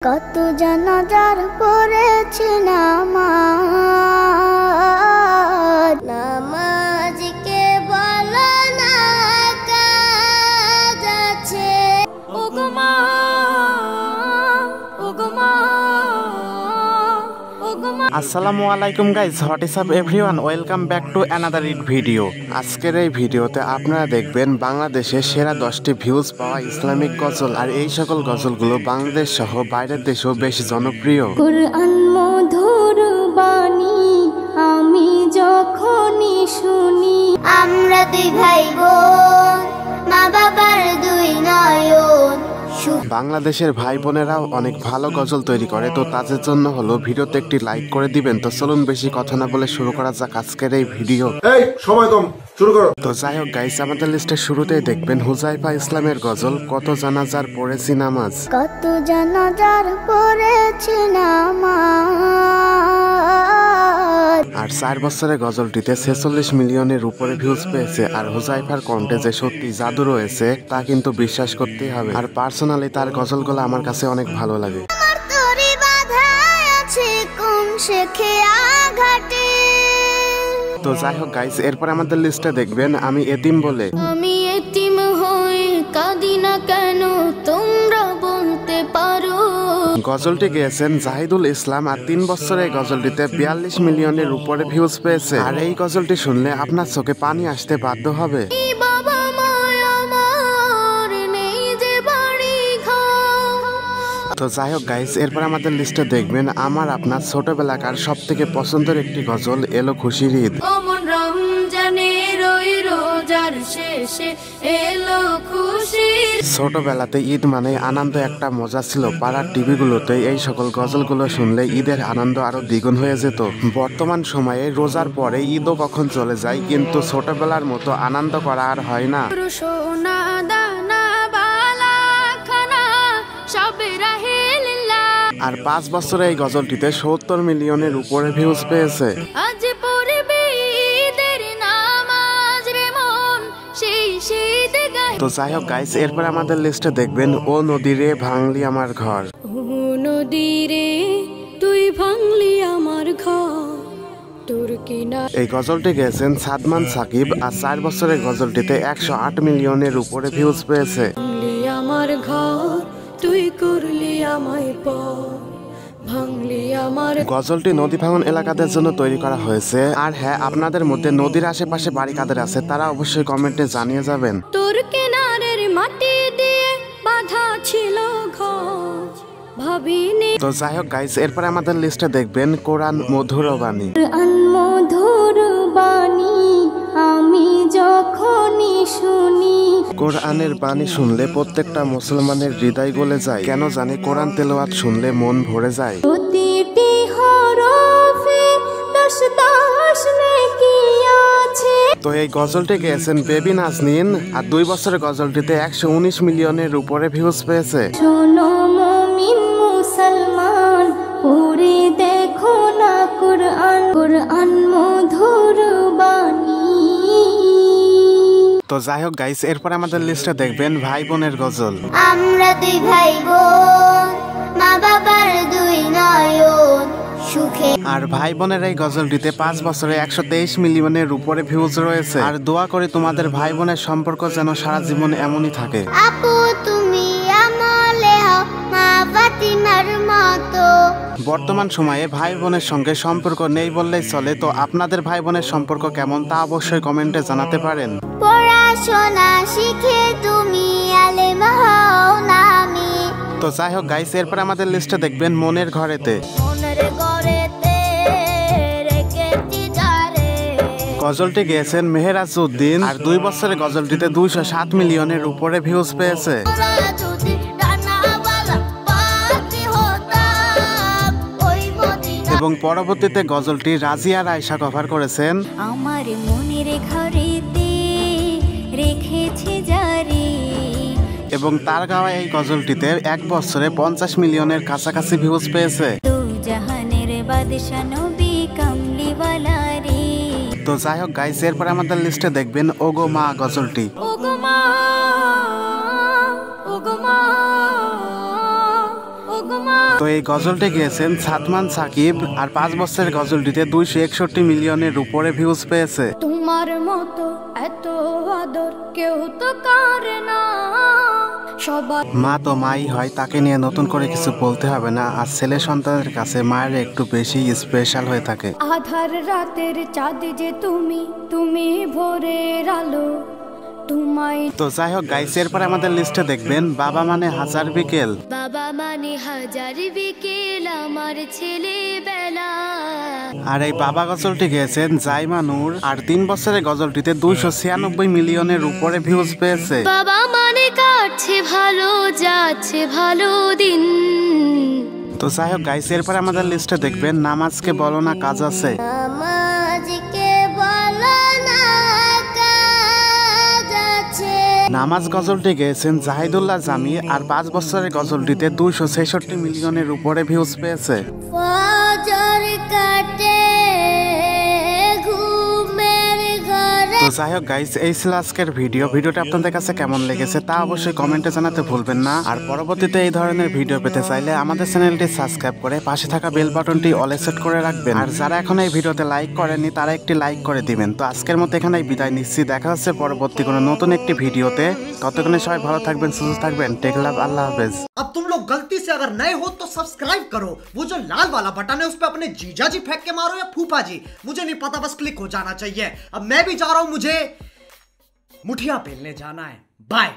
কত জানাজার পড়েছে নামাজ, নামাজকে বলো না কাজ আছে। ওগো মা, ওগো মা, ওগো মা। আসসালামু আলাইকুম guys, what is up everyone, welcome back to another it video. আজকের এই ভিডিওতে আপনারা দেখবেন বাংলাদেশের সেরা 10টি ভিউজ পাওয়া ইসলামিক গজল। আর এই সকল গজলগুলো বাংলাদেশ সহ বাইরের দেশেও বেশ জনপ্রিয়। কুরআন মধুর বাণী আমি যখনই শুনি, আমরা দুই ভাই বোন, মা বাবার দুই নয়ন। বাংলাদেশের ভাই বোনেরাও অনেক ভালো গজল তৈরি করে, তো তাদের জন্য হলো ভিডিওতে একটি লাইক করে দিবেন। তো চলুন বেশি কথা না বলে শুরু করা যাক আজকের এই ভিডিও। এই সময় কম, শুরু করো। তো যাই হোক গাইস, আমাদের লিস্টের শুরুতেই দেখবেন হুজাইফা ইসলামের গজল কত জানাজার পড়েছি নামাজ। কত জানাজার পড়েছি নামাজ। আর 4 বছরের গজলটিতে 46 মিলিয়নের উপরে ভিউজ পেয়েছে। আর হুজাইফার কণ্ঠে যে সত্যি জাদু রয়েছে তা কিন্তু বিশ্বাস করতেই হবে। আর পার্সোনালি তার গজলগুলো আমার কাছে অনেক ভালো লাগে। আমার তরি বাঁধা আছে কোন শেখে আঘাটে। তো যাই হোক গাইস, এরপর আমাদের লিস্টে দেখবেন আমি এতিম বলে। আমি এতিম হয়ে কাঁদি না কেন তোমরা বলতে পারো। গজলটি গেয়েছেন জাহিদুল ইসলাম। আর 3 বছরে এই গজলটিতে 42 মিলিয়নের উপরে ভিউজ পেয়েছে। আর এই গজলটি শুনলে আপনার চোখে পানি আসতে বাধ্য হবে। বাবা মা আমার নেই যে বাড়ি ঘর। তো যাই হোক গাইস, এরপর আমাদের লিস্টে দেখবেন আমার আপনার ছোটবেলাকার সব থেকে পছন্দের একটি গজল এলো খুশির ঈদ। অমন রমজানের ওই রোজার শেষে এলো খুশি। ছোটবেলাতে ঈদ মানে আনন্দ একটা মজা ছিল। পাড়ার টিভিগুলোতে এই সকল গজলগুলো শুনলে ঈদের আনন্দ আরো দ্বিগুণ হয়ে যেত। বর্তমান সময়ে রোজার পরে ঈদও কখন চলে যায়, কিন্তু ছোটবেলার মতো আনন্দ করা আর হয় না। সোনা দানা বালা খানা সব রাহেলিল্লাহ। আর 5 বছরে এই গজলটিতে 70 মিলিয়নের উপরে ভিউজ পেয়েছে। আজ পড়বে ঈদের নামাজ রে মন সেই শীত গায়ে। তো যাই হোক গাইস, এরপর আমাদের লিস্টে দেখবেন ও নদী রে ভাঙলি আমার ঘর। ও নদী রে তুই ভাঙলি আমার ঘর, তোর কিনা। এই গজলটি গেয়েছেন সাদমান সাকিব। আর 4 বছরের গজলটিতে 108 মিলিয়নের উপরে ভিউজ পেয়েছে। ভাঙলি আমার ঘর তুই করলি আমায় পর, ভাঙলি আমার। গজলটি নদী ভাঙন এলাকাদের জন্য তৈরি করা হয়েছে। আর হ্যাঁ, আপনাদের মধ্যে নদীর আশেপাশে বাড়ি কাদের আছে তারা অবশ্যই কমেন্টে জানিয়ে যাবেন। তোর কিনারের মাটি দিয়ে বাঁধা ছিল ঘর, ভাবিনি। তো যাই হোক গাইস, এরপরে আমাদের লিস্টে দেখবেন কোরআন মধুর বাণী। কোরআন মধুর বাণী আমি যখনই শুনি। কোরআনের বাণী শুনলে প্রত্যেকটা মুসলমানের হৃদয় গলে যায়। কেন জানি কোরআন তেলাওয়াত শুনলে মন ভরে যায়। প্রতিটি হরফে 10 নেকি আছে। তো এই গজলটি গেয়েছেন বেবি নাজনীন। আর 2 বছরের গজলটিতে 119 মিলিয়নের উপরে ভিউজ পেয়েছে। শোনো মুমিন মুসলমান পড়ে দেখো না কোরআন, কোরআন মধুর বাণী। তো যাই হোক গাইস, এরপর আমাদের লিস্টে দেখবেন ভাই বোনের গজল। আমরা দুই ভাই বোন, মা বাবার দুই নয়ন সুখে। আর ভাই বোনের এই গজলটিতে 5 বছরে 123 মিলিয়নের উপরে ভিউজ রয়েছে। আর দোয়া করি তোমাদের ভাই বোনের সম্পর্ক যেন সারা জীবন এমনই থাকে। আপু তুমি আমলে হও মা ফাতিমার মতো। বর্তমান সময়ে ভাই বোনের সঙ্গে সম্পর্ক নেই বললেই চলে। তো আপনাদের ভাই বোনের সম্পর্ক কেমন তা অবশ্যই কমেন্টে জানাতে পারেন। পড়াশোনা শিখে তুমি আলেম হও নামি। তো যাই হোক গাইস, এরপর আমাদের লিস্টে দেখবেন মনের ঘরেতে। মনের ঘরেতে রেখেছি যারে। গজলটি গেয়েছেন মেহেরাজ উদ্দিন। আর 2 বছরের গজলটিতে 207 মিলিয়নের উপরে ভিউজ পেয়েছে। যদি ডানাওয়ালা পাখি হতাম ওই মদিনা। এবং পরবর্তীতে গজলটি রাজিয়া রায়সা কভার করেছেন। আমার মনের ঘরেতে রেখেছি যারে। এবং তার গাওয়া এই গজলটিতে 1 বছরে 50 মিলিয়নের কাছাকাছি ভিউজ পেয়েছে। তো জাহানের বাদশা নবী কামলিওয়ালা রে। তো যাই হোক গাইস, এরপর আমাদের লিস্টে দেখবেন ওগো মা গজলটি। ওগো মা, ওগো মা, ওগো মা। তো এই গজলটি গেয়েছেন সাদমান সাকিব, আর 5 বছরের গজলটিতে 261 মিলিয়নের উপরে ভিউজ পেয়েছে। তোমার মতো এত আদর কেউ তো করে না, সবাই মা তো মাই হয়, তাকে নিয়ে নতুন করে কিছু বলতে হবে না। আর ছেলে সন্তানের কাছে মায়ের একটু বেশি স্পেশাল হয়ে থাকে। আধার রাতের চাঁদ যে তুমি, তুমি ভোরের আলো, তোমায়। তো যাই হোক গাইস, এরপরে আমাদের লিস্টে দেখবেন বাবা মানে হাজার বিকেল। বাবা মানে হাজার বিকেল আমার ছেলেবেলা। আর এই বাবা গজলটি গেয়েছেন জাইমা নূর, আর 3 বছরের গজলটিতে 296 মিলিয়নের উপরে ভিউজ পেয়েছে। বাবা মানে কাটছে ভালো, যাচ্ছে ভালো দিন। তো যাই হোক গাইস, এরপরে আমাদের লিস্টে দেখবেন নামাজকে বলো না কাজ আছে। নামাজকে বলো না কাজ আছে। নামাজ গজলটি গেয়েছেন জাহিদুল্লাহ জামি, আর 5 বছরের গজলটিতে 266 মিলিয়নের উপরে ভিউজ পেয়েছে। ফজর কাটে ঘুমের ঘরে। তো যাই হোক গাইস, এই ছিল আজকের ভিডিওটা আপনাদের কাছে কেমন লেগেছে তা অবশ্যই কমেন্টে জানাতে ভুলবেন না। আর পরবর্তীতে এই ধরনের ভিডিও পেতে চাইলে আমাদের চ্যানেলটি সাবস্ক্রাইব করে পাশে থাকা বেল বাটনটি অলে সেট করে রাখবেন। আর যারা এখন এই ভিডিওতে লাইক করেননি তারা একটি লাইক করে দিবেন। তো আজকের মতো এখানেই বিদায় নিচ্ছি, দেখা হচ্ছে পরবর্তী কোনো নতুন একটি ভিডিওতে। ততক্ষণে সবাই ভালো থাকবেন, সুস্থ থাকবেন। টেক লাভ, আল্লাহ হাফেজ। अब तुम लोग गलती से अगर नए हो तो सब्सक्राइब करो, वो जो लाल वाला बटन है उस पे अपने जीजा जी फेंक के मारो या फूफा जी, मुझे नहीं पता, बस क्लिक हो जाना चाहिए। अब मैं भी जा रहा हूं, मुझे मुठिया पेलने जाना है। बाय।